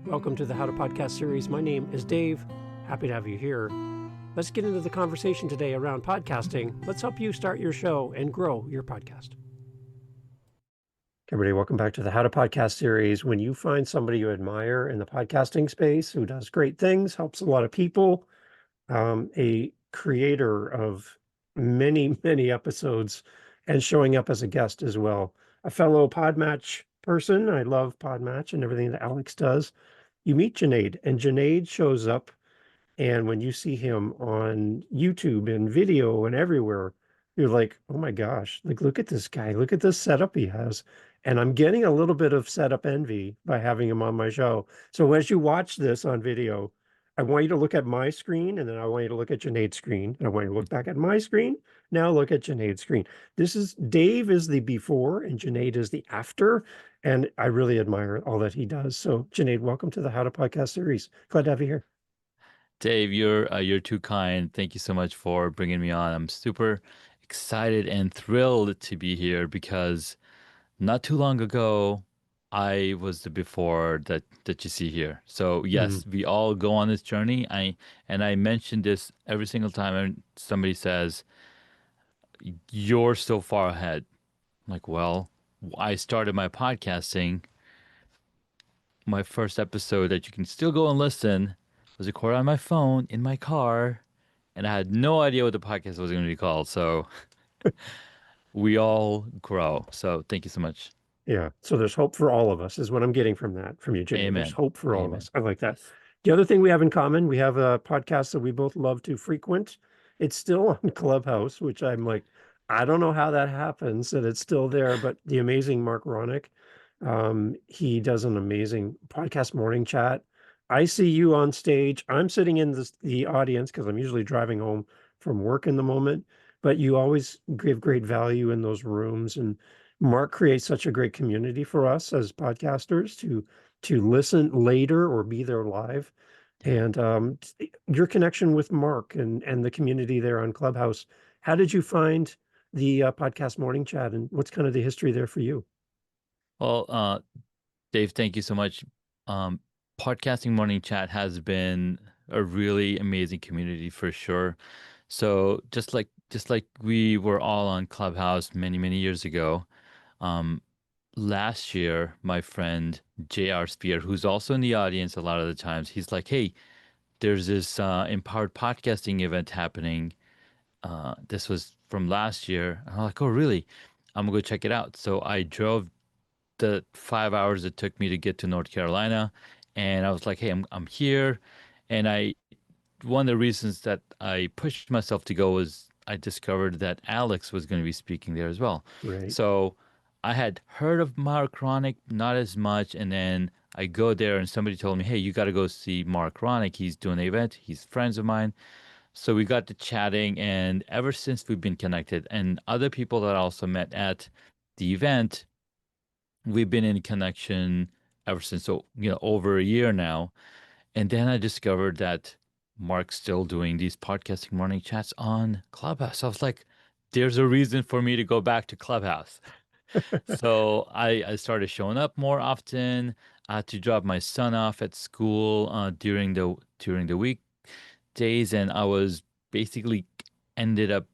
Welcome to the How to Podcast series. My name is Dave. Happy to have you here. Let's get into the conversation today around podcasting. Let's help you start your show and grow your podcast. Everybody, welcome back to the How to Podcast series. When you find somebody you admire in the podcasting space who does great things, helps a lot of people, a creator of many, many episodes and showing up as a guest as well, a fellow Podmatch person. I love Podmatch and everything that Alex does. You meet Junaid, and Junaid shows up, and when you see him on YouTube and video and everywhere, you're like, oh my gosh, like, look at this guy, look at this setup he has. And I'm getting a little bit of setup envy by having him on my show. So as you watch this on video, I want you to look at my screen, and then I want you to look at Junaid's screen. And I want you to look back at my screen. Now look at Junaid's screen. This is Dave is the before and Junaid is the after. And I really admire all that he does. So Junaid, welcome to the How to Podcast series. Glad to have you here. Dave, you're too kind. Thank you so much for bringing me on. I'm super excited and thrilled to be here because not too long ago, I was the before that you see here. So Mm. yes, we all go on this journey. I mention this every single time and somebody says, "You're so far ahead." I'm like, well, I started my podcasting. My first episode that you can still go and listen was recorded on my phone in my car, and I had no idea what the podcast was going to be called. So we all grow. So thank you so much. Yeah. So there's hope for all of us is what I'm getting from that, from you, Junaid. There's Amen. hope for all of Amen. us. I like that. Yes. The other thing we have in common, we have a podcast that we both love to frequent. It's still on Clubhouse, which I'm like, I don't know how that happens that it's still there, but the amazing Mark Ronick, he does an amazing podcast morning chat. I see you on stage. I'm sitting in the audience because I'm usually driving home from work in the moment, but you always give great value in those rooms. And Mark creates such a great community for us as podcasters to listen later or be there live. Yeah. And your connection with Mark and the community there on Clubhouse, how did you find the podcast morning chat, and what's kind of the history there for you? Well, Dave, thank you so much. Um, Podcasting Morning Chat has been a really amazing community for sure. So just like we were all on Clubhouse many years ago, um, last year, my friend J.R. Spear, who's also in the audience a lot of the times, he's like, "Hey, there's this empowered podcasting event happening. This was from last year." And I'm like, "Oh, really? I'm gonna go check it out." So I drove the 5 hours it took me to get to North Carolina, and I was like, "Hey, I'm here," and I one of the reasons that I pushed myself to go was I discovered that Alex was going to be speaking there as well. Right. So I had heard of Mark Ronick, not as much, and then I go there and somebody told me, "Hey, you got to go see Mark Ronick. He's doing an event. He's friends of mine." So we got to chatting, and ever since we've been connected, and other people that I also met at the event, we've been in connection ever since. So over a year now. And then I discovered that Mark's still doing these podcasting morning chats on Clubhouse. I was like, there's a reason for me to go back to Clubhouse. So I started showing up more often. I had to drop my son off at school during the weekdays, and I was basically ended up,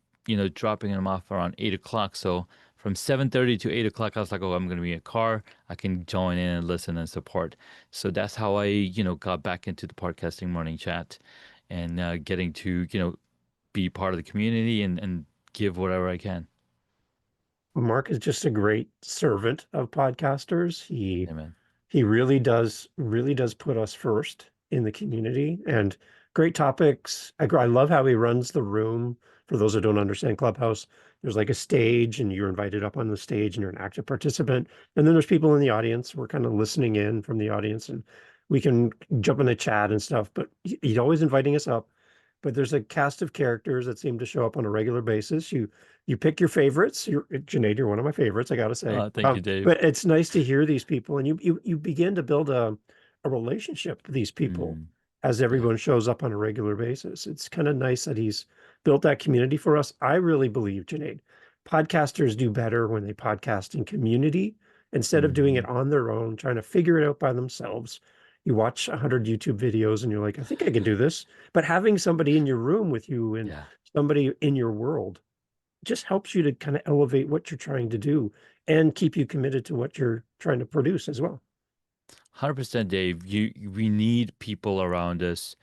dropping him off around 8 o'clock. So from 7:30 to 8 o'clock, I was like, oh, I'm gonna be in a car. I can join in and listen and support. So that's how I, got back into the podcasting morning chat and getting to, be part of the community and give whatever I can. Mark is just a great servant of podcasters. He Amen. he really does put us first in the community, and great topics. I love how he runs the room. For those who don't understand Clubhouse, there's like a stage and you're invited up on the stage and you're an active participant. And then there's people in the audience. We're kind of listening in from the audience, and we can jump in the chat and stuff, but he's always inviting us up. But there's a cast of characters that seem to show up on a regular basis. You pick your favorites. Junaid, you're one of my favorites, I gotta say. Thank you, Dave. But it's nice to hear these people, and you begin to build a relationship with these people Mm, as yeah. everyone shows up on a regular basis. It's kind of nice that he's built that community for us. I really believe, Junaid, podcasters do better when they podcast in community instead of doing it Hmm. on their own, trying to figure it out by themselves. you watch 100 YouTube videos and you're like, I think I can do this. But having somebody in your room with you and Yeah. somebody in your world just helps you to kind of elevate what you're trying to do and keep you committed to what you're trying to produce as well. 100% Dave. We need people around us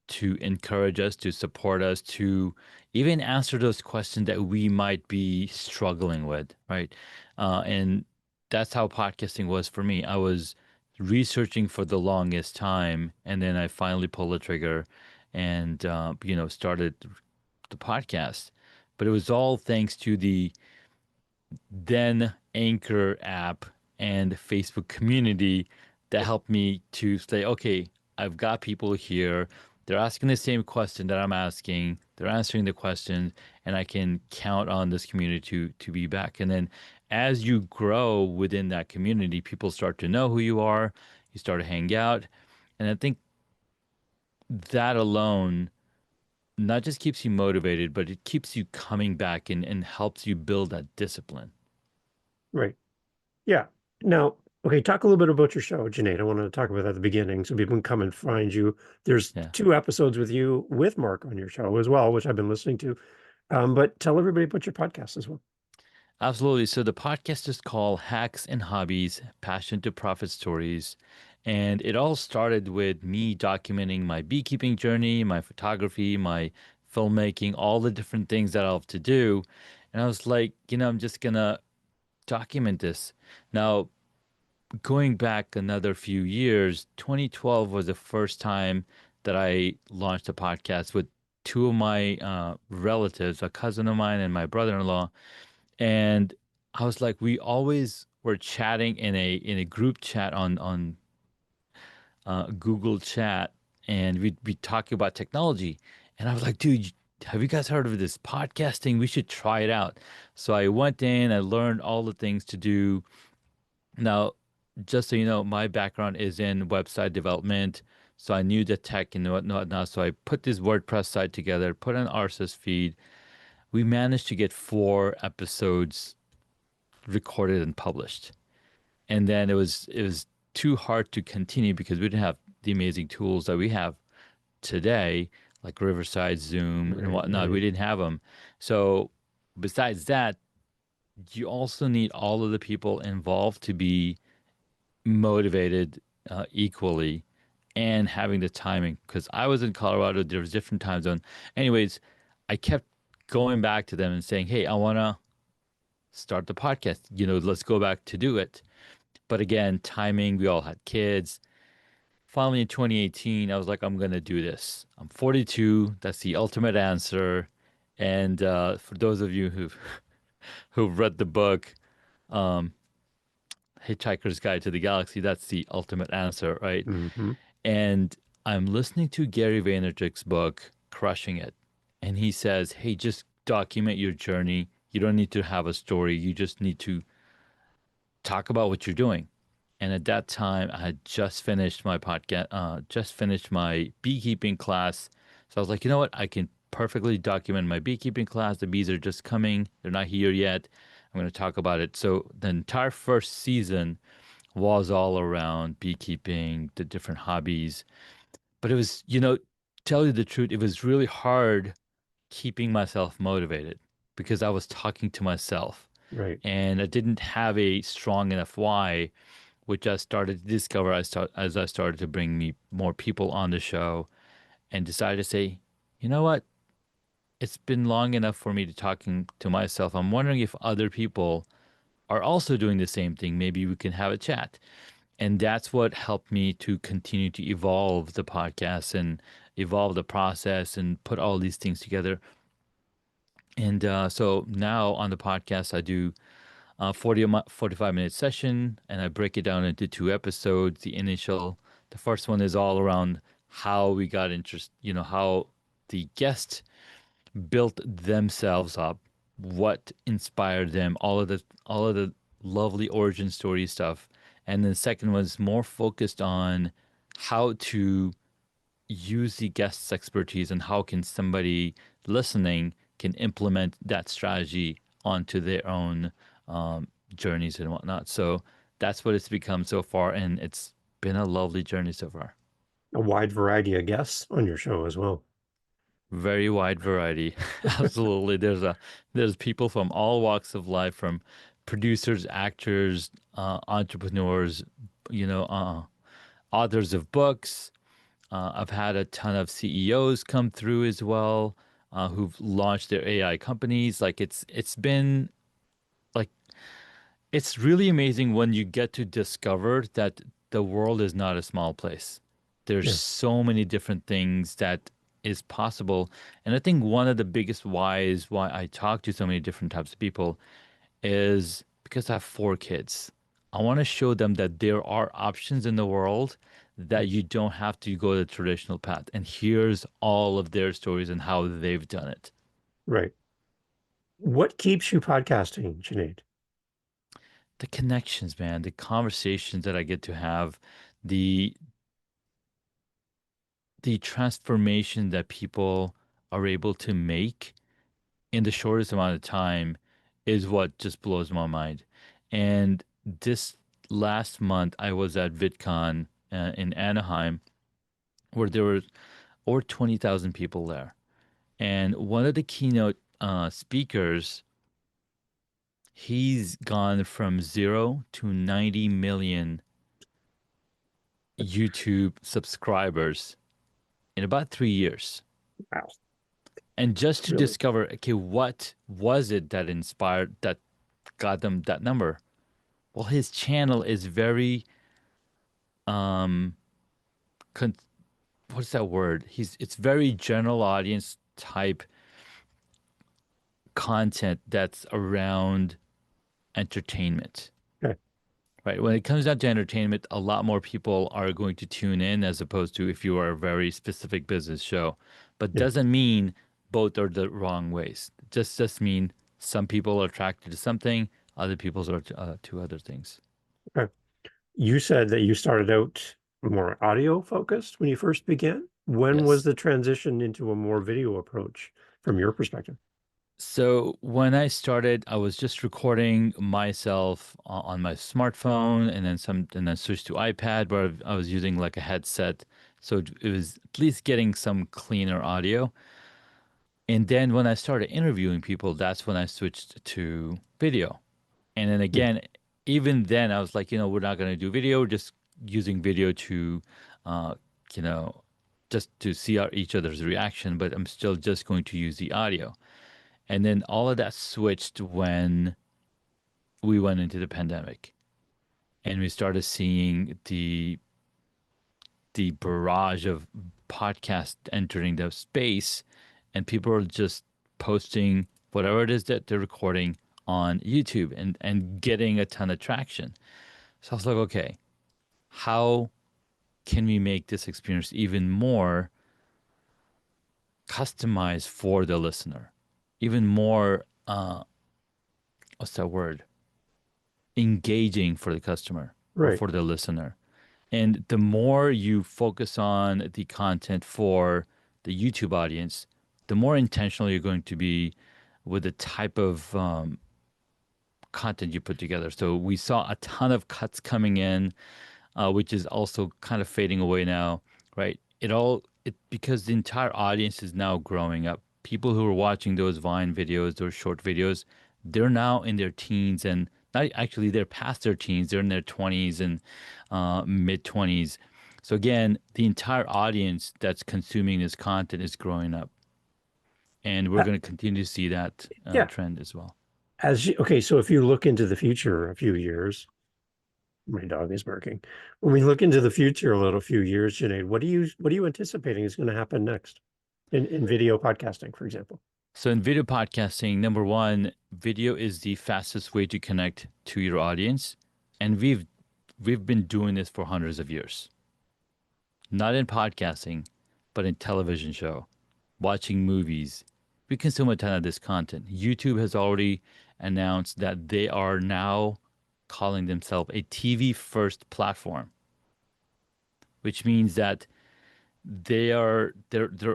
to encourage us, to support us, to even answer those questions that we might be struggling with, right? And that's how podcasting was for me. I was researching for the longest time, and then I finally pulled the trigger and started the podcast. But it was all thanks to the then Anchor app and Facebook community that helped me to say, okay, I've got people here. They're asking the same question that I'm asking. They're answering the questions, and I can count on this community to be back. And then as you grow within that community, people start to know who you are. You start to hang out. And I think that alone not just keeps you motivated, but it keeps you coming back and helps you build that discipline. Right. Yeah. Now, okay, talk a little bit about your show, Junaid. I want to talk about that at the beginning so people can come and find you. There's Yeah. 2 episodes with you with Mark on your show as well, which I've been listening to. But tell everybody about your podcast as well. Absolutely. So the podcast is called Hacks and Hobbies, Passion to Profit Stories. And it all started with me documenting my beekeeping journey, my photography, my filmmaking, all the different things that I have to do. And I was like, I'm just going to document this. Now, going back another few years, 2012 was the first time that I launched a podcast with two of my relatives, a cousin of mine and my brother-in-law, and I was like, we always were chatting in a group chat on Google Chat, and we'd be talking about technology. And I was like, dude, have you guys heard of this podcasting? We should try it out. So I went in, I learned all the things to do. Now, just so you know, my background is in website development. So I knew the tech and whatnot. Now, so I put this WordPress site together, put an RSS feed. We managed to get 4 episodes recorded and published. And then it was too hard to continue because we didn't have the amazing tools that we have today, like Riverside, Zoom, and Right, whatnot. We right, didn't have them. So besides that, you also need all of the people involved to be motivated equally and having the timing. Because I was in Colorado, there was different time zone. Anyways, I kept going back to them and saying, "Hey, I want to start the podcast. Let's go back to do it." But again, timing, we all had kids. Finally, in 2018, I was like, I'm going to do this. I'm 42. That's the ultimate answer. And for those of you who've read the book, um, Hitchhiker's Guide to the Galaxy, that's the ultimate answer, right? hmm And I'm listening to Gary Vaynerchuk's book, Crushing It. And he says, hey, just document your journey. You don't need to have a story. You just need to talk about what you're doing. And at that time, I had just finished my podcast, just finished my beekeeping class. So I was like, you know what? I can perfectly document my beekeeping class. The bees are just coming, they're not here yet. I'm going to talk about it. So the entire first season was all around beekeeping, the different hobbies. But it was, tell you the truth, it was really hard keeping myself motivated because I was talking to myself right. and I didn't have a strong enough why, which I started to discover as I started to bring me more people on the show and decided to say, you know what? It's been long enough for me to talking to myself. I'm wondering if other people are also doing the same thing. Maybe we can have a chat. And that's what helped me to continue to evolve the podcast and evolve the process and put all these things together. And so now on the podcast, I do 45-minute session, and I break it down into 2 episodes. The first one is all around how we got interest, how the guest built themselves up, what inspired them, all of the lovely origin story stuff. And then the second one is more focused on how to use the guest's expertise and how can somebody listening can implement that strategy onto their own journeys and whatnot. So that's what it's become so far, and it's been a lovely journey so far. A wide variety of guests on your show as well. Very wide variety. Absolutely. There's people from all walks of life, from producers, actors, entrepreneurs, you know, authors of books. I've had a ton of CEOs come through as well, who've launched their AI companies. Like it's been like it's really amazing when you get to discover that the world is not a small place. There's Yeah, so many different things that is possible. And I think one of the biggest whys why I talk to so many different types of people is because I have four kids. I want to show them that there are options in the world, that you don't have to go the traditional path. And here's all of their stories and how they've done it. right. What keeps you podcasting, Junaid? The connections, man, the conversations that I get to have, the the transformation that people are able to make in the shortest amount of time is what just blows my mind. And this last month, I was at VidCon in Anaheim, where there were over 20,000 people there. And one of the keynote speakers, he's gone from 0 to 90 million YouTube subscribers in about 3 years. Wow, And just to really? discover, okay, what was it that inspired, that got them that number? Well, his channel is very, um, con- what's that word? It's very general audience type content that's around entertainment, Okay. right? When it comes down to entertainment, a lot more people are going to tune in as opposed to if you are a very specific business show. But Yeah. doesn't mean both are the wrong ways. It just mean some people are attracted to something, other people are to other things. Okay. You said that you started out more audio focused when you first began. When was Yes. the transition into a more video approach from your perspective? So when I started, I was just recording myself on my smartphone, and then switched to iPad where I was using like a headset. So it was at least getting some cleaner audio. And then when I started interviewing people, that's when I switched to video. And then Yeah. again, even then, I was like, we're not going to do video, we're just using video to, uh, you know, just to see each other's reaction, but I'm still just going to use the audio. And then all of that switched when we went into the pandemic and we started seeing the barrage of podcasts entering the space, and people are just posting whatever it is that they're recording on YouTube and getting a ton of traction. So I was like, okay, how can we make this experience even more customized for the listener, even more what's that word, engaging for the customer or Right. for the listener. And the more you focus on the content for the YouTube audience, the more intentional you're going to be with the type of content you put together. So we saw a ton of cuts coming in, which is also kind of fading away now, right? It because the entire audience is now growing up. People who are watching those Vine videos, those short videos, they're now in their teens, and not actually they're past their teens. They're in their 20s and mid 20s. So again, the entire audience that's consuming this content is growing up, and we're Uh, going to continue to see that yeah. trend as well. Okay, so if you look into the future a few years, my dog is barking. When we look into the future a little few years, Junaid, what are you anticipating is going to happen next in video podcasting, for example? So in video podcasting, number one, video is the fastest way to connect to your audience, and we've been doing this for hundreds of years. Not in podcasting, but in television show, watching movies. We consume a ton of this content. YouTube has already announced that they are now calling themselves a TV first platform, which means that they're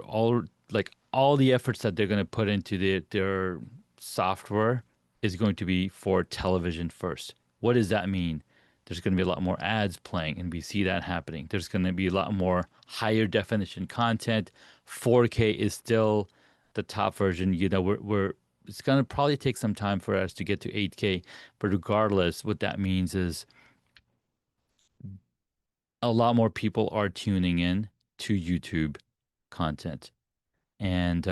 all like all the efforts that they're going to put into their software is going to be for television first. What does that mean? There's going to be a lot more ads playing, and we see that happening. There's going to be a lot more higher definition content. 4K is still the top version. We're it's going to probably take some time for us to get to 8K, but regardless, what that means is a lot more people are tuning in to YouTube content. And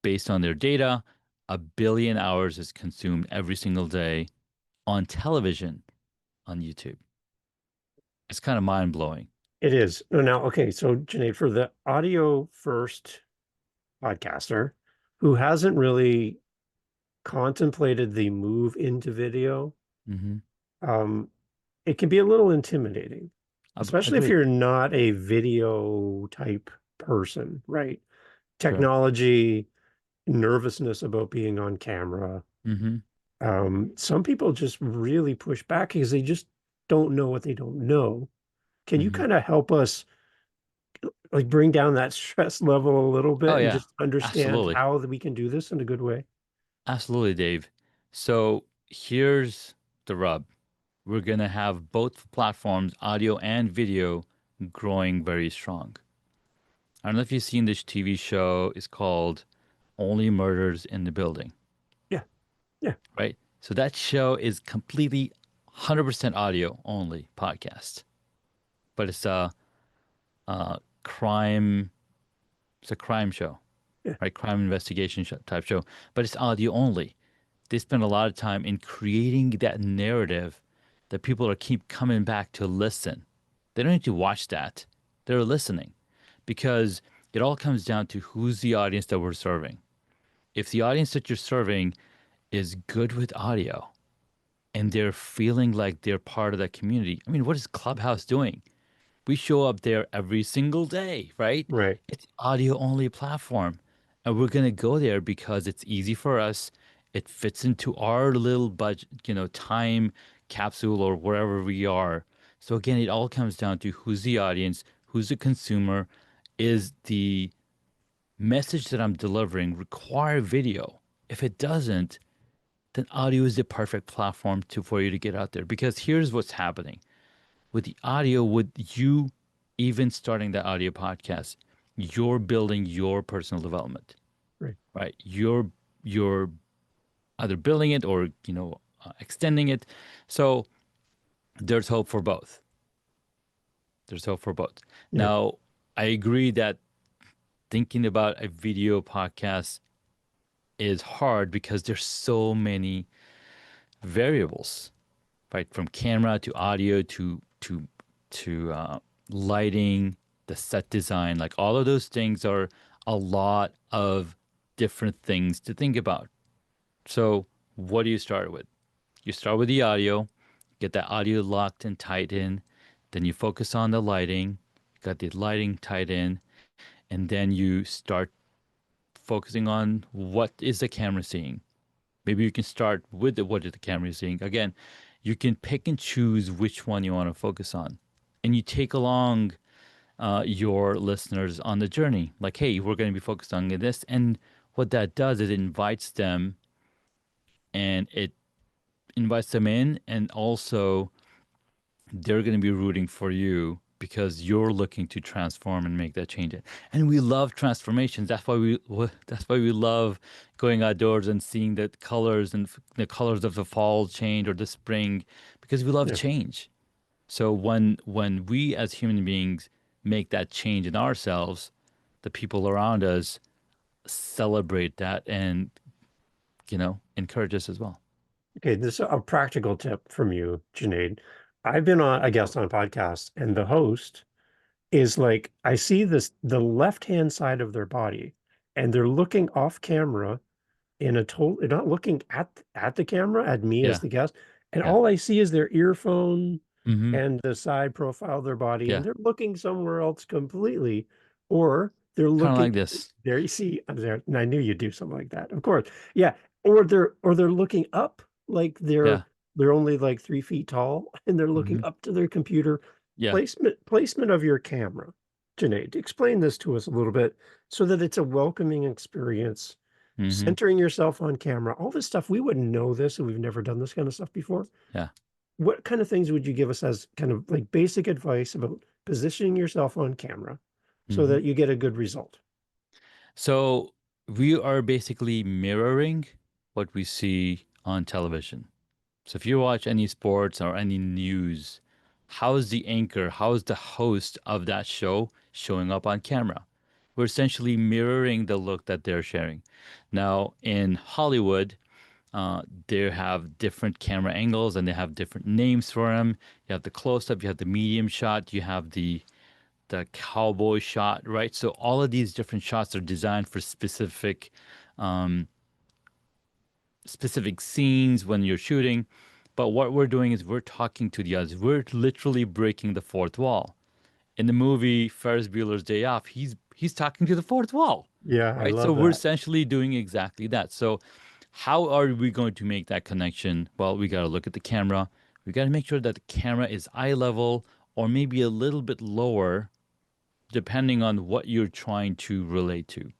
based on their data, 1 billion hours is consumed every single day on television on YouTube. It's kind of mind blowing. It is. No, now, okay, so Junaid, for the audio first podcaster who hasn't really contemplated the move into video, Hmm. um, it can be a little intimidating, especially if Agreed. you're not a video type person, right? Correct. Technology, nervousness about being on camera. Hmm. Some people just really push back because they just don't know what they don't know. Can you Hmm. kind of help us like bring down that stress level a little Oh bit and yeah, just understand absolutely, how that we can do this in a good way? absolutely, Dave. So here's the rub. We're gonna have both platforms, audio and video, growing very strong. I don't know if you've seen this TV show. It's called Only Murders in the Building, Yeah, yeah, right? So that show is completely 100% audio only podcast, but crime. It's a crime show, yeah, right? Crime investigation type show, but it's audio only. They spend a lot of time in creating that narrative that people are keep coming back to listen. They don't need to watch that. They're listening because it all comes down to who's the audience that we're serving. If the audience that you're serving is good with audio and they're feeling like they're part of that community, I mean, what is Clubhouse doing? We show up there every single day, right? right, It's audio only platform. And we're going to go there because it's easy for us. It fits into our little budget, time capsule or wherever we are. So again, it all comes down to who's the audience, who's the consumer, is the message that I'm delivering require video? If it doesn't, then audio is the perfect platform for you to get out there. Because here's what's happening with the audio, with you even starting the audio podcast, you're building your personal development, right. right? You're either building it or extending it. So there's hope for both. There's hope for both. Yeah. Now, I agree that thinking about a video podcast is hard because there's so many variables, right? From camera to audio to lighting, the set design, like all of those things are a lot of different things to think about. So, what do you start with? You start with the audio, get that audio locked and tight in, then you focus on the lighting, got the lighting tight in, and then you start focusing on what is the camera seeing. Maybe you can start with what is the camera seeing. Again, you can pick and choose which one you want to focus on, and you take along your listeners on the journey. Like, hey, we're going to be focused on this, and what that does is it invites them in, and also they're going to be rooting for you because you're looking to transform and make that change. And we love transformations. That's why we love going outdoors and seeing the colors and the colors of the fall change or the spring because we love Yeah. change. So when we as human beings make that change in ourselves, the people around us celebrate that and encourage us as well. Okay, this is a practical tip from you, Junaid. I've been on a guest on a podcast, and the host is like, I see this the left-hand side of their body, and they're looking off camera in a total, they're not looking at the camera, at me as Yeah, the guest, and yeah, all I see is their earphone mm-hmm, and the side profile of their body, and yeah, they're looking somewhere else completely, or they're kind of looking like this. there. You see, I'm there, and I knew you'd do something like that, of course, yeah. Or they're looking up, like Yeah, they're only like 3 feet tall, and they're looking mm-hmm, up to their computer. yeah, Placement of your camera. Janae, explain this to us a little bit so that it's a welcoming experience, mm-hmm, centering yourself on camera, all this stuff. We wouldn't know this, and we've never done this kind of stuff before. yeah. what kind of things would you give us as kind of like basic advice about positioning yourself on camera so Hmm. that you get a good result? So we are basically mirroring what we see on television. So if you watch any sports or any news, how's the anchor, how's the host of that show showing up on camera? We're essentially mirroring the look that they're sharing. Now, in Hollywood, they have different camera angles and they have different names for them. You have the close up, you have the medium shot, you have the cowboy shot, right? So all of these different shots are designed for um, specific scenes when you're shooting. But what we're doing is we're talking to the others. We're literally breaking the fourth wall. In the movie Ferris Bueller's Day Off, he's talking to the fourth wall, Yeah, I right? So love we're that. essentially doing exactly that. So how are we going to make that connection? Well, we got to look at the camera. We got to make sure that the camera is eye level or maybe a little bit lower, depending on what you're trying to relate to.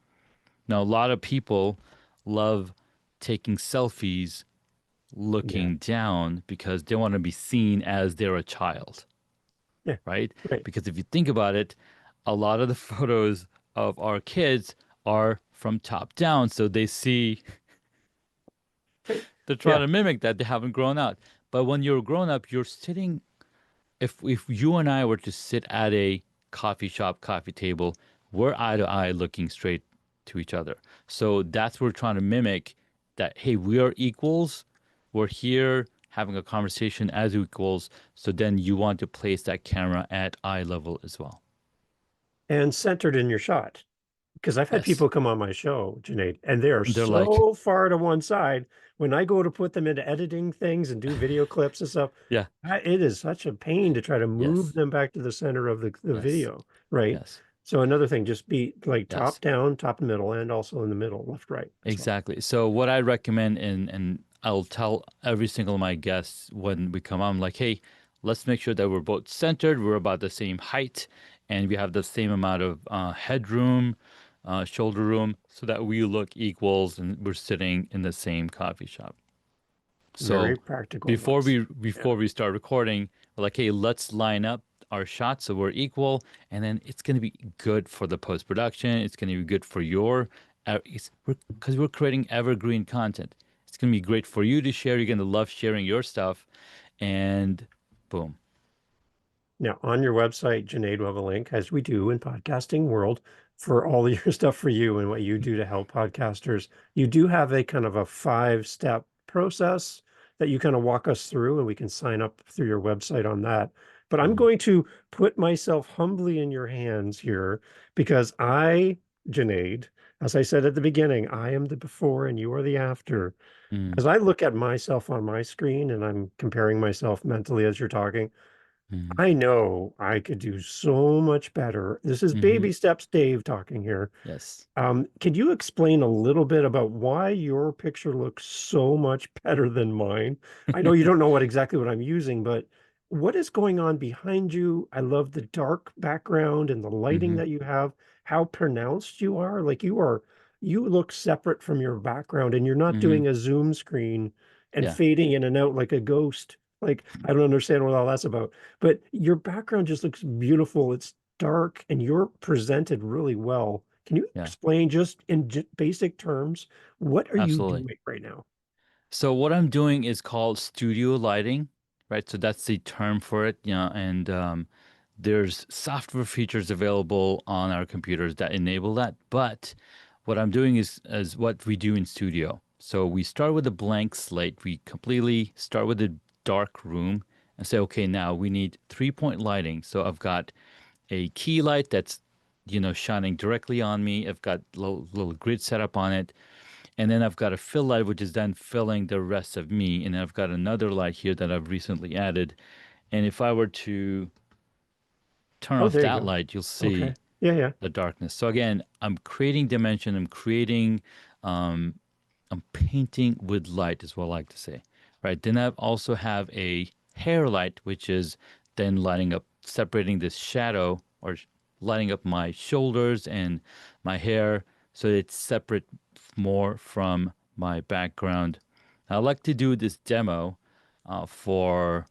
Now, a lot of people love taking selfies Yeah. looking down because they want to be seen as they're a child, Yeah. right? Right. Because if you think about it, a lot of the photos of our kids are from top down. So they see, Right. they're trying Yeah. to mimic that. They haven't grown up. But when you're grown up, you're sitting, if you and I were to sit at a coffee shop, coffee table, we're eye to eye looking straight to each other. So that's what we're trying to mimic that, hey, we are equals. We're here having a conversation as equals. So then you want to place that camera at eye level as well. And centered in your shot. Because I've had Yes. people come on my show, Junaid, and they are And they're like, so far to one side. When I go to put them into editing things and do video clips and stuff, yeah, it is such a pain to try to move yes, them back to the center of the yes, video, right? yes, So another thing, just be like top yes. down, top and middle, and also in the middle, left, right as well. Exactly. So what I recommend and I'll tell every single of my guests when we come on, I'm like, hey, let's make sure that we're both centered, we're about the same height, and we have the same amount of headroom, shoulder room, so that we look equals and we're sitting in the same coffee shop. Very So practical before advice. we Yeah. before we start recording, we're like, hey, let's line up our shots so we're equal, and then it's gonna be good for the post production. It's gonna be good for your, because we're creating evergreen content. It's gonna be great for you to share. You're gonna love sharing your stuff, and boom. Now, on your website, Junaid, will have a link, as we do in podcasting world, for all your stuff for you and what you do to help podcasters. You do have a kind of a 5-step process that you kind of walk us through, and we can sign up through your website on that. But I'm Mhm. going to put myself humbly in your hands here because Junaid, as I said at the beginning, I am the before and you are the after. Mhm. As I look at myself on my screen and I'm comparing myself mentally as you're talking, Mhm. I know I could do so much better. This is Mhm. baby steps Dave talking here. Yes. Could you explain a little bit about why your picture looks so much better than mine? I know you don't know exactly what I'm using, but what is going on behind you? I love the dark background and the lighting Mhm. that you have, how pronounced you are. Like you look separate from your background and you're not Mhm. doing a zoom screen and Yeah. fading in and out like a ghost. Like, I don't understand what all that's about, but your background just looks beautiful. It's dark and you're presented really well. Can you Yeah. explain just in basic terms, what are you Absolutely. doing right now? So what I'm doing is called studio lighting, right? So that's the term for it, and there's software features available on our computers that enable that. But what I'm doing is what we do in studio. So we start with a blank slate. We completely start with a dark room and say, okay, now we need 3-point lighting. So I've got a key light that's shining directly on me. I've got little grid setup on it. And then I've got a fill light, which is then filling the rest of me. And then I've got another light here that I've recently added. And if I were to turn Oh, off there you that go. light, you'll Okay. see Yeah, yeah. the darkness. So again, I'm creating dimension. Um, I'm painting with light, is what I like to say, right? Then I also have a hair light, which is then lighting up, separating this shadow or lighting up my shoulders and my hair, so it's separate more from my background. I like to do this demo for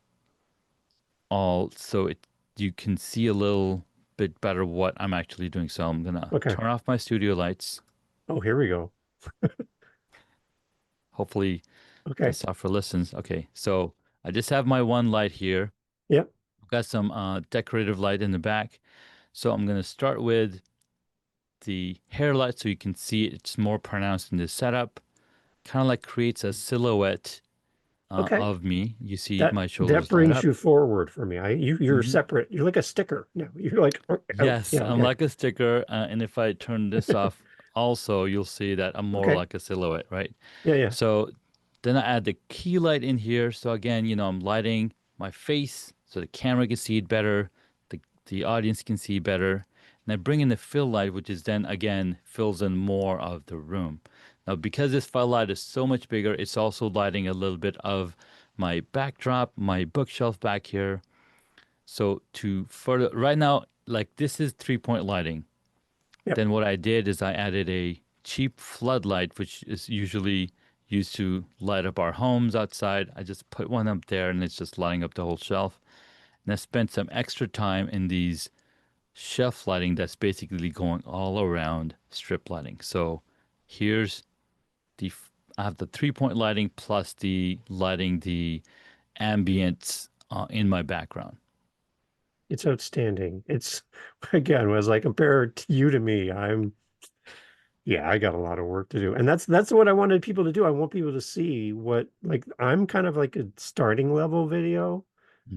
all so it you can see a little bit better what I'm actually doing. So I'm gonna Okay. turn off my studio lights. Oh, here we go. Hopefully the Okay. software listens. Okay, so I just have my one light here. Yep. I've got some decorative light in the back. So I'm gonna start with the hair light so you can see it's more pronounced in this setup. Kind of like creates a silhouette Okay. of me. You see That my that shoulders light brings up. you forward for me. You're Hmm. separate. You're like a sticker. No, you're like out. Yes, Yeah, I'm okay. like a sticker. And if I turn this off, also, you'll see that I'm more Okay. like a silhouette, right? Yeah, yeah. So then I add the key light in here. So again, I'm lighting my face so the camera can see it better, the audience can see better. And I bring in the fill light, which is then again fills in more of the room. Now, because this fill light is so much bigger, it's also lighting a little bit of my backdrop, my bookshelf back here. So to further, right now, like this is 3-point lighting. Yep. Then what I did is I added a cheap floodlight, which is usually used to light up our homes outside. I just put one up there and it's just lighting up the whole shelf. And I spent some extra time in these shelf lighting that's basically going all around strip lighting. So here's the I have the 3-point lighting plus the lighting the ambience in my background. It's outstanding. It's again, as I compare you to me, yeah, I got a lot of work to do. And that's what I wanted people to do. I want people to see what like I'm kind of like a starting level video.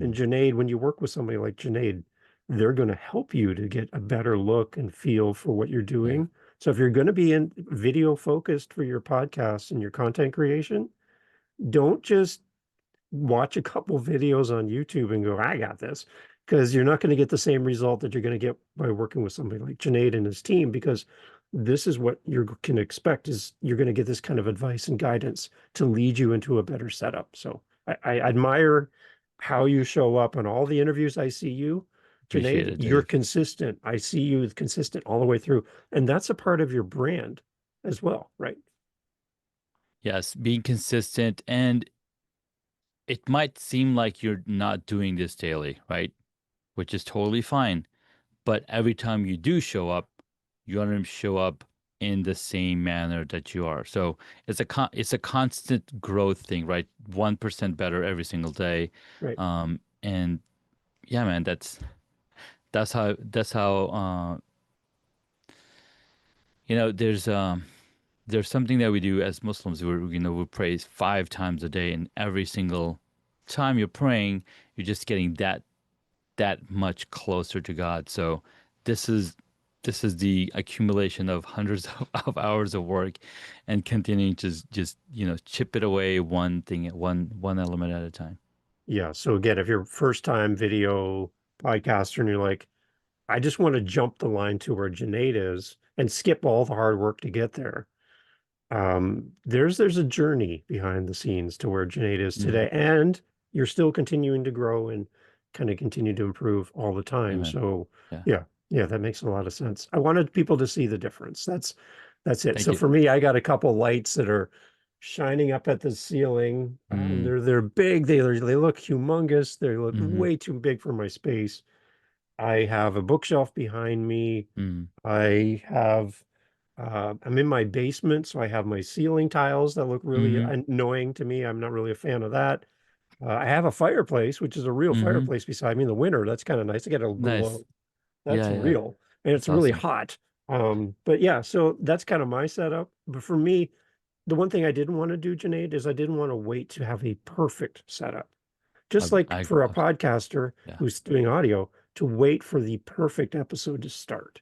And Mm, Junaid, when you work with somebody like Junaid, they're going to help you to get a better look and feel for what you're yeah. doing. So if you're going to be in video focused for your podcast and your content creation, don't just watch a couple videos on YouTube and go, I got this. Because you're not going to get the same result that you're going to get by working with somebody like Junaid and his team, because this is what you can expect is you're going to get this kind of advice and guidance to lead you into a better setup. So I admire how you show up on all the interviews I see you. Appreciate Junaid, it, you're Dave. consistent. I see you consistent all the way through. And that's a part of your brand as well, right? Yes, being consistent. And it might seem like you're not doing this daily, right? Which is totally fine. But every time you do show up, you want to show up in the same manner that you are. So it's a constant growth thing, right? 1% better every single day. Right. And yeah, man, that's how there's something that we do as Muslims where we pray 5 times a day, and every single time you're praying, you're just getting that much closer to God. So this is this is the accumulation of hundreds of hours of work and continuing to just chip it away one thing at one element at a time. Yeah. So again, if you're first time video podcaster and you're like, I just want to jump the line to where Junaid is and skip all the hard work to get there. There's a journey behind the scenes to where Junaid is Mm, today, and you're still continuing to grow and kind of continue to improve all the time. amen. So Yeah. yeah, yeah, that makes a lot of sense. I wanted people to see the difference. That's it. Thank So you. for me, I got a couple lights that are shining up at the ceiling. Mm, They're big. They look humongous. They look mm-hmm, way too big for my space. I have a bookshelf behind me. mm, I have I'm in my basement, so I have my ceiling tiles that look really mm-hmm, annoying to me. I'm not really a fan of that. I have a fireplace, which is a real mm-hmm. fireplace beside me in the winter. That's kind of nice to get a Nice. glow. That's Yeah, yeah. real, and it's That's really awesome. hot. But yeah, so that's kind of my setup. But for me, the one thing I didn't want to do, Junaid, is I didn't want to wait to have a perfect setup. Just like I for a podcaster yeah. who's doing audio, to wait for the perfect episode to start.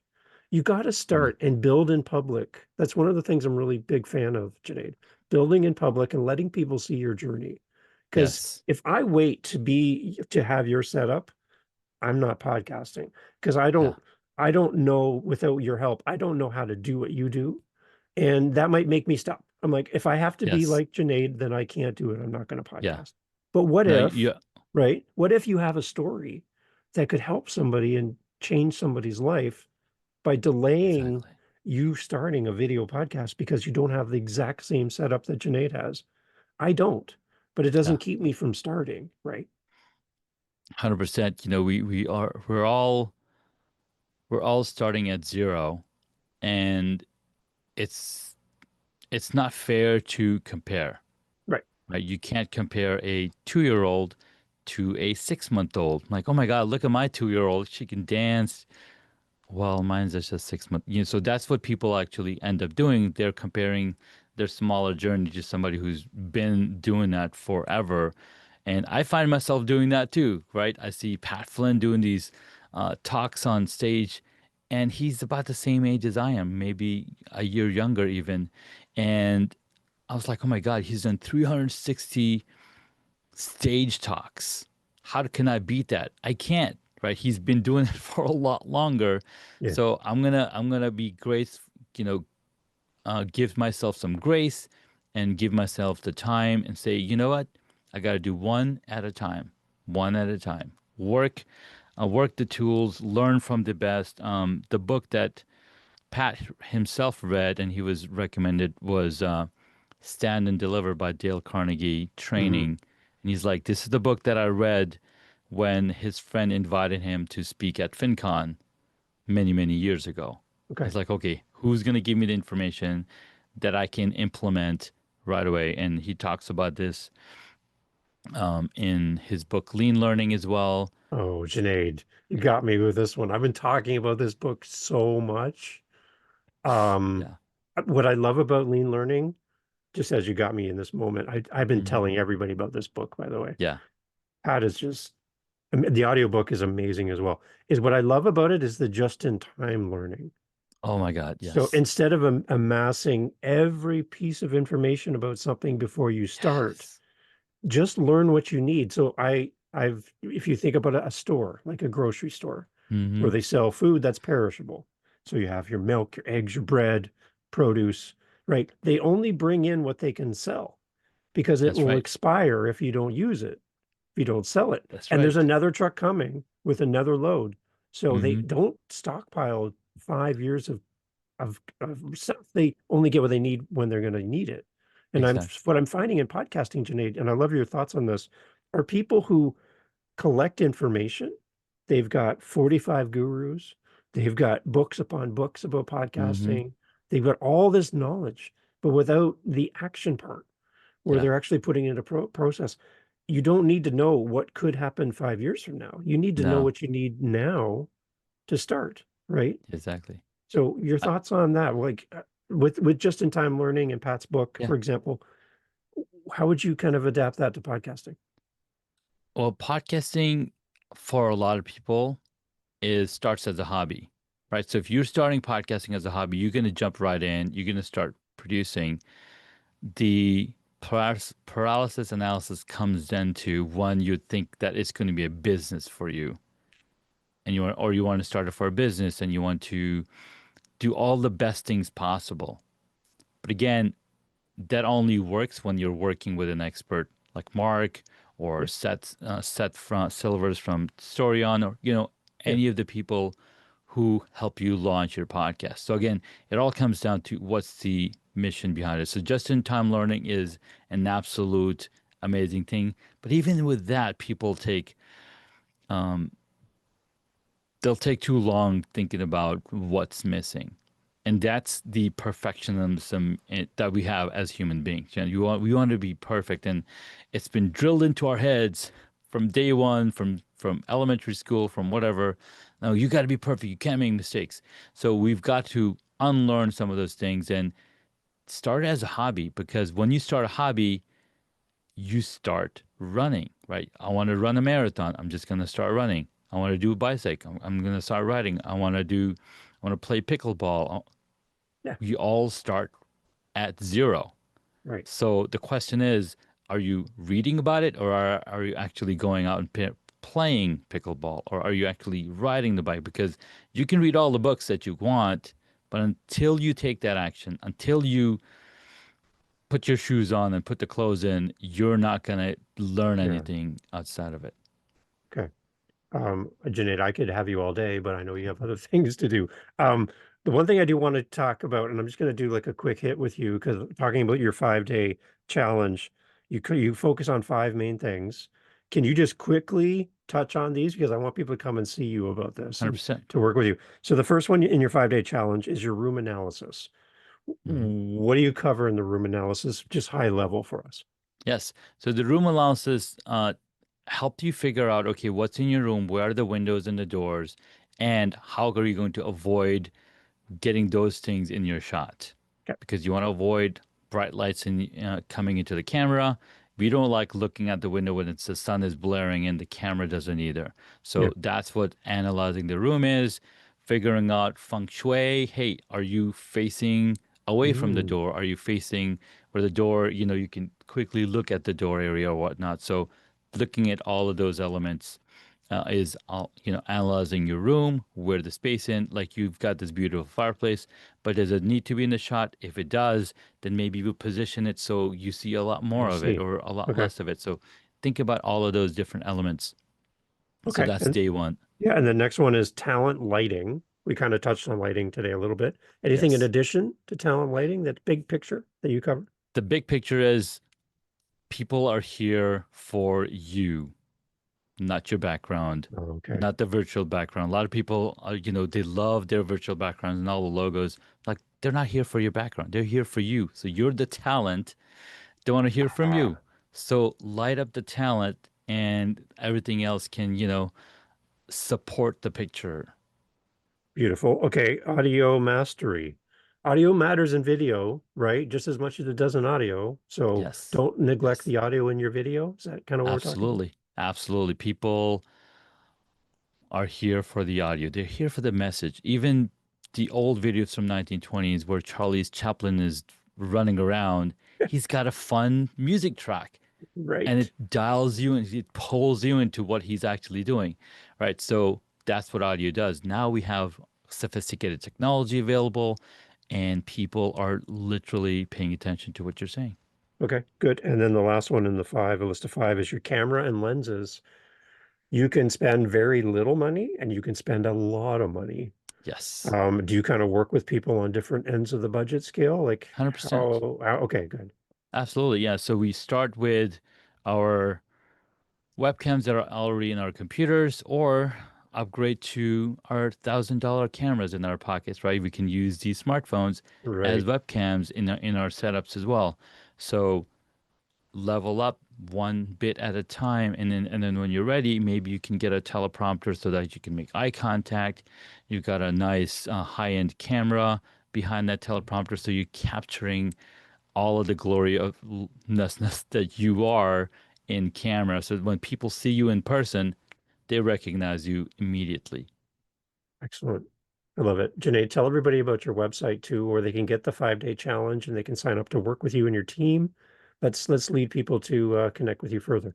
You got to Mm, start and build in public. That's one of the things I'm really big fan of, Junaid. Building in public and letting people see your journey. Because yes. if I wait to have your setup, I'm not podcasting because Yeah. I don't know without your help. I don't know how to do what you do. And that might make me stop. I'm like, if I have to be Yes. like Junaid, then I can't do it. I'm not going to Yeah. podcast. But what No, if, right? What if you have a story that could help somebody and change somebody's life by delaying exactly. you starting a video podcast because you don't have the exact same setup that Junaid has? I don't, but it doesn't Yeah. keep me from starting, right? 100%. We're all starting at zero, and it's it's not fair to compare, Right. right? You can't compare a 2-year old to a 6 month old. Like, oh my God, look at my 2-year old. She can dance. Well, mine's just a 6 month. So that's what people actually end up doing. They're comparing their smaller journey to somebody who's been doing that forever. And I find myself doing that too, right? I see Pat Flynn doing these talks on stage, and he's about the same age as I am, maybe a year younger even. And I was like, oh my God, he's done 360 stage talks. How can I beat that? I can't, right? He's been doing it for a lot longer. Yeah. So I'm gonna be grace, you know, give myself some grace and give myself the time and say, you know what? I got to do one at a time, one at a time. Work the tools, learn from the best. The book that Pat himself read and he was recommended was Stand and Deliver by Dale Carnegie Hmm. Training. And he's like, this is the book that I read when his friend invited him to speak at FinCon many, many years ago. Okay. It's like, okay, who's going to give me the information that I can implement right away? And he talks about this in his book, Lean Learning, as well. Oh, Junaid, you got me with this one. I've been talking about this book so much. Um, Yeah. what I love about lean learning, just as you got me in this moment, I've been Hmm. telling everybody about this book, by the way. Yeah. Pat is just, I mean, the audiobook is amazing as well. Is what I love about it is the just-in-time learning. Oh my God. So Yes. instead of amassing every piece of information about something before you start, Yes. just learn what you need. So if you think about a store, like a grocery store, Hmm. where they sell food that's perishable. So you have your milk, your eggs, your bread, produce, right? They only bring in what they can sell because it That's will right. expire if you don't use it, if you don't sell it. That's And there's right. another truck coming with another load. So they Hmm. don't stockpile 5 years of stuff. They only get what they need when they're going to need it. And Exactly. what I'm finding in podcasting, Junaid, and I love your thoughts on this, are people who collect information. They've got 45 gurus. They've got books upon books about Hmm. podcasting. They've got all this knowledge, but without the action part where Yeah. they're actually putting it into process. You don't need to know what could happen 5 years from now. You need to know No. what you need now to start, right? Exactly. So your I, thoughts on that, like with just-in-time learning and Pat's book, yeah. for example, how would you kind of adapt that to podcasting? Well, podcasting for a lot of people is starts as a hobby, right? So if you're starting podcasting as a hobby, you're going to jump right in. You're going to start producing. The paralysis analysis comes then to one, you think that it's going to be a business for you, and you want to start it for a business, and you want to do all the best things possible. But again, that only works when you're working with an expert like Mark or Yeah, Seth from Silvers from Storion, or yeah, any of the people who help you launch your podcast. So again, it all comes down to what's the mission behind it. So just-in-time learning is an absolute amazing thing, but even with that, people take um, they'll take too long thinking about what's missing. And that's the perfectionism that we have as human beings. We want to be perfect, and it's been drilled into our heads from day one, from elementary school, from whatever. No, you got to be perfect. You can't make mistakes. So we've got to unlearn some of those things and start as a hobby. Because when you start a hobby, you start running, right? I want to run a marathon. I'm just going to start running. I want to do a bicycle. I'm going to start riding. I want to play pickleball. yeah, We all start at zero. right. So the question is, are you reading about it, or are you actually going out and playing pickleball, or are you actually riding the bike? Because you can read all the books that you want, but until you take that action, until you put your shoes on and put the clothes in, you're not going to learn Yeah. anything outside of it. Okay. Junaid, I could have you all day, but I know you have other things to do. Um, the one thing I do want to talk about, and I'm just going to do like a quick hit with you because talking about your 5-day challenge, you focus on five main things. Can you just quickly touch on these? Because I want people to come and see you about this and 100%. to work with you. So the first one in your 5-day challenge is your room analysis. Hmm. What do you cover in the room analysis? Just high level for us. Yes. So the room analysis helped you figure out, okay, what's in your room, where are the windows and the doors, and how are you going to avoid getting those things in your shot? Okay. Because you want to avoid bright lights coming into the camera. We don't like looking at the window when the sun is blaring and the camera doesn't either. Yeah. So that's what analyzing the room is, figuring out feng shui. Hey, are you facing away from the Mm, door? Are you facing where the door, you can quickly look at the door area or whatnot. So looking at all of those elements is analyzing your room, where the space in, like you've got this beautiful fireplace, but does it need to be in the shot? If it does, then maybe you position it so you see a lot I more of it see. or a lot Okay. less of it. So think about all of those different elements. So Okay. that's And day one. yeah, and the next one is talent lighting. We kind of touched on lighting today a little bit. Anything in Yes. addition to talent lighting, that big picture that you covered? The big picture is people are here for you, not your background, Oh, okay. not the virtual background. A lot of people are, they love their virtual backgrounds and all the logos. Like they're not here for your background. They're here for you. So you're the talent. They want to hear from Ah, you. So light up the talent and everything else can, support the picture. beautiful. Okay, audio mastery. Audio matters in video, right? Just as much as it does in audio. So Yes. don't neglect Yes. the audio in your video. Is that kind of what we're talking about? Absolutely. Absolutely. People are here for the audio. They're here for the message. Even the old videos from 1920s where Charlie's Chaplin is running around, he's got a fun music track and Right. it dials you and it pulls you into what he's actually doing. Right? So that's what audio does. Now we have sophisticated technology available and people are literally paying attention to what you're saying. Okay, good. And then the last one in the five, a list of five, is your camera and lenses. You can spend very little money and you can spend a lot of money. Yes. Do you kind of work with people on different ends of the budget scale? Like 100%. okay, good. Absolutely. Yeah. So we start with our webcams that are already in our computers or upgrade to our $1,000 cameras in our pockets, right? We can use these smartphones as Right. webcams in our setups as well. So level up one bit at a time and then when you're ready, maybe you can get a teleprompter so that you can make eye contact. You've got a nice high-end camera behind that teleprompter so you're capturing all of the glory of ness that you are in camera. So when people see you in person, they recognize you immediately. Excellent. I love it. Junaid, tell everybody about your website too, where they can get the 5-day challenge and they can sign up to work with you and your team. Let's lead people to connect with you further.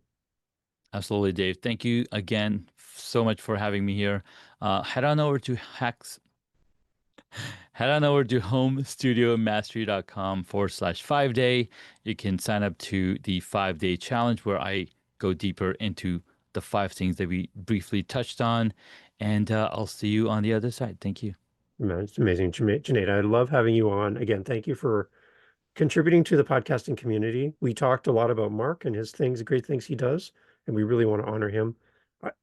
Absolutely, Dave. Thank you again so much for having me here. Head on over to homestudiomastery.com/5 day. You can sign up to the 5-day challenge where I go deeper into the five things that we briefly touched on. And I'll see you on the other side. Thank you. Man, it's amazing. Junaid, I love having you on. Again, thank you for contributing to the podcasting community. We talked a lot about Mark and his things, the great things he does, and we really want to honor him.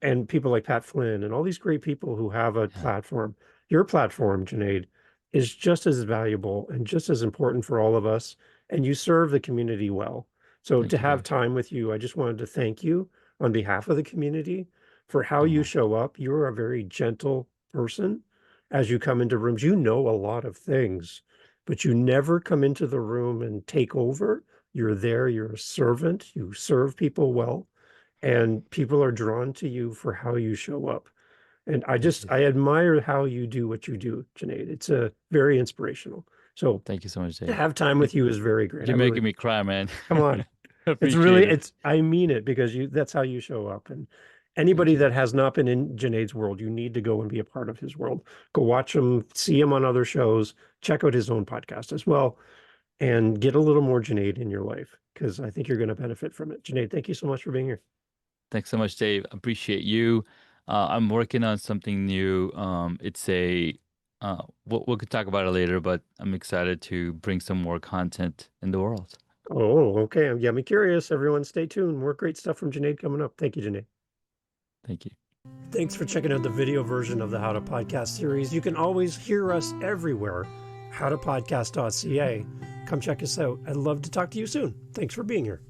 And people like Pat Flynn and all these great people who have a Yeah. platform. Your platform, Junaid, is just as valuable and just as important for all of us, and you serve the community well. So to Thank you, have Dave. time with you, I just wanted to thank you on behalf of the community for how you Oh, show up. You're a very gentle person as you come into rooms. You know a lot of things, but you never come into the room and take over. You're there, you're a servant, you serve people well, and people are drawn to you for how you show up. And thank you. I admire how you do what you do, Junaid. It's a very inspirational. So Thank you so much, to Dave. have time You, with you is very great. I you're really, making me cry, man. come on. It's really, Appreciate it. I mean it because that's how you show up. And Thank anybody you. that has not been in Junaid's world, you need to go and be a part of his world. Go watch him, see him on other shows, check out his own podcast as well, and get a little more Junaid in your life because I think you're going to benefit from it. Junaid, thank you so much for being here. Thanks so much, Dave. Appreciate you. I'm working on something new. We'll talk about it later, but I'm excited to bring some more content in the world. Oh, okay. I'm me curious. Everyone stay tuned. More great stuff from Junaid coming up. Thank you, Junaid. Thank you. Thanks for checking out the video version of the How to Podcast series. You can always hear us everywhere. Howtopodcast.ca. Come check us out. I'd love to talk to you soon. Thanks for being here.